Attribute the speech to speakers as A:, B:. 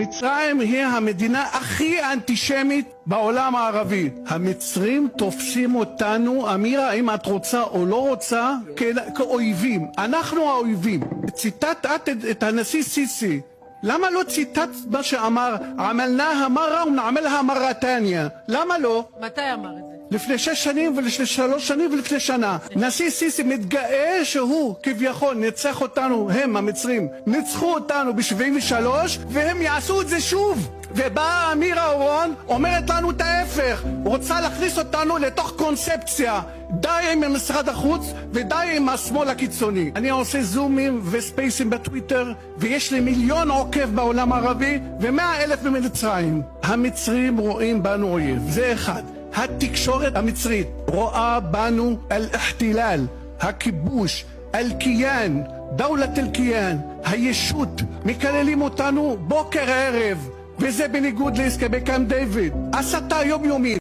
A: מצרים היא המדינה הכי אנטישמית בעולם הערבי. המצרים תופסים אותנו, אמירה, אם את רוצה או לא רוצה, כאויבים. אנחנו האויבים. ציטטת את הנשיא סיסי. למה לא ציטטת מה שאמר, עמלנה המרה ונעמלها מרה תניה? למה לא?
B: מתי אמר את זה?
A: לפני 6 שנים ולפני 3 שנים ולפני שנה. נשיא סיסי מתגאה שהוא כביכול ניצח אותנו, הם המצרים ניצחו אותנו ב-73 והם יעשו את זה שוב. ובאה אמירה אורון אומרת לנו את ההפך, רוצה להכניס אותנו לתוך קונספציה. די עם משרד החוץ ודי עם השמאל הקיצוני. אני עושה זומים וספייסים בטוויטר ויש לי 1,000,000 עוקב בעולם הערבי ו100,000 במצרים. המצרים רואים בנו אויב, זה אחד. התקשורת המצרית רואה בנו אל-אחתילל, הכיבוש, אל-קיאן, דולת אל-קיאן, הישות, מקללים אותנו בוקר ערב, וזה בניגוד להסכמי קמפ דיוויד. הסתה יומיומית.